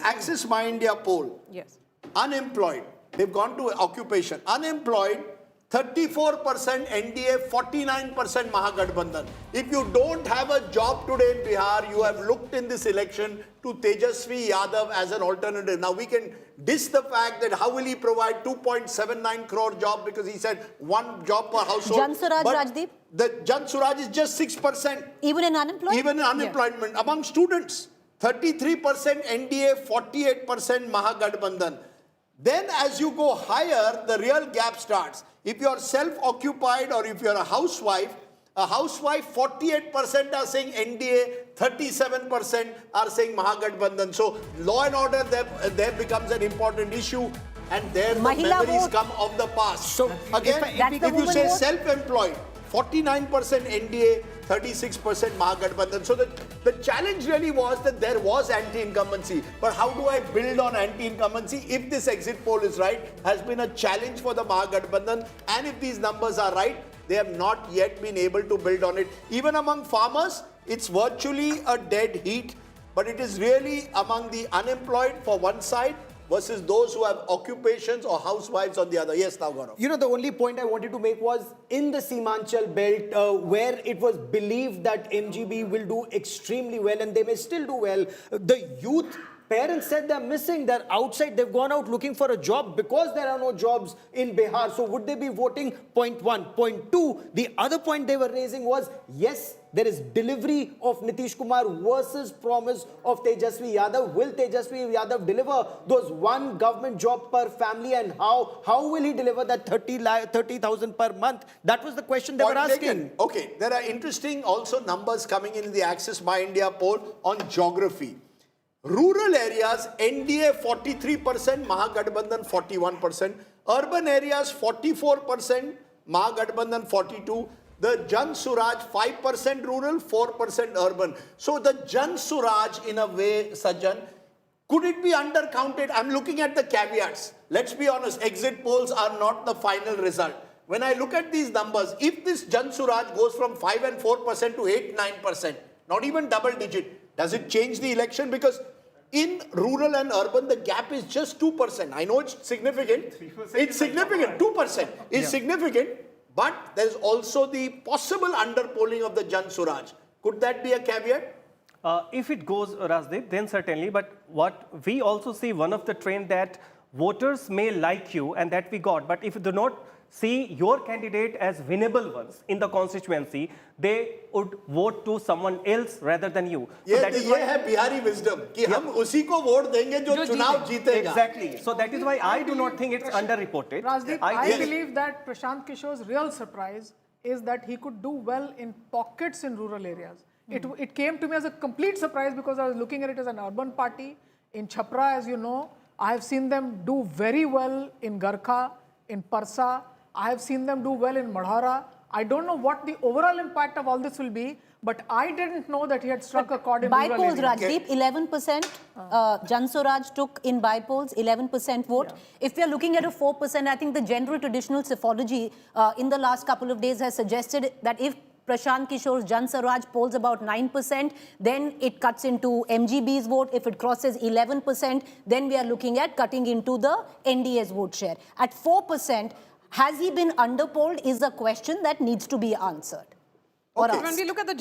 Axis My India poll. Yes. Unemployed, they've gone to occupation. Unemployed, 34% NDA, 49% Mahagathbandhan. If you don't have a job today in Bihar, you have looked in this election to Tejashwi Yadav as an alternative. Now we can diss the fact that how will he provide 2.79 crore job because he said one job per household. Jhansu, Rajdeep? The Jhansu is just 6%. Even in unemployment? Even in unemployment among students. 33% NDA, 48% Mahagathbandhan. Then as you go higher, the real gap starts. If you are self-occupied or if you are a housewife, 48% are saying NDA, 37% are saying Mahagathbandhan. So law and order there becomes an important issue, and there the Mahila memories vote. come of the past. So again, if you say vote? self-employed, 49% NDA, 36% Mahagathbandhan. So the challenge really was that there was anti-incumbency. But how do I build on anti-incumbency if this exit poll is right? Has been a challenge for the Mahagathbandhan. And if these numbers are right, they have not yet been able to build on it. Even among farmers, it's virtually a dead heat. But it is really among the unemployed for one side versus those who have occupations or housewives on the other. Yes, now Gaurav. You know, the only point I wanted to make was in the Seemanchal belt where it was believed that MGB will do extremely well and they may still do well. The youth parents said they're missing. They're outside. They've gone out looking for a job because there are no jobs in Bihar. So would they be voting? Point one. Point two, the other point they were raising was, yes, there is delivery of Nitish Kumar versus promise of Tejashwi Yadav. Will Tejashwi Yadav deliver those one government job per family, and how will he deliver that 30,000 per month? That was the question they were asking. Taken. Okay, there are interesting also numbers coming in the Axis My India poll on geography. Rural areas, NDA 43%, Mahagathbandhan 41%. Urban areas 44%, Mahagathbandhan 42%. The Jhansu 5% rural, 4% urban. So the Jhansu in a way, Sajjan, could it be undercounted? I'm looking at the caveats. Let's be honest, exit polls are not the final result. When I look at these numbers, if this Jhansu goes from 5 and 4% to 8-9%, not even double digit, does it change the election? Because in rural and urban, the gap is just 2%. I know it's significant. It's significant. 2% is significant. But there's also the possible underpolling of the Jhansu. Could that be a caveat? If it goes, Rajdeep, then certainly. But what we also see, one of the trend that voters may like you and that we got. But if you do not see your candidate as winnable ones in the constituency, they would vote to someone else rather than you. So that is why है Bihari wisdom कि हम उसी को vote देंगे जो चुनाव जीतेगा. Exactly. So that is why I do not think it's underreported. Rajdeep, I believe that Prashant Kishor's real surprise is that he could do well in pockets in rural areas. It came to me as a complete surprise because I was looking at it as an urban party. In Chhapra, as you know, I have seen them do very well in Garkha, in Parsa. I have seen them do well in Madhara. I don't know what the overall impact of all this will be, but I didn't know that he had struck a chord in rural areas. By polls, Rajdeep, 11%. Jhansu took in by polls, 11% vote. Yeah. If we are looking at a 4%, I think the general traditional psephology in the last couple of days has suggested that if Prashant Kishor Jan Suraaj polls about 9%, then it cuts into MGB's vote. If it crosses 11%, then we are looking at cutting into the NDA's vote share. At 4%, has he been underpolled is a question that needs to be answered. Okay. When we look at the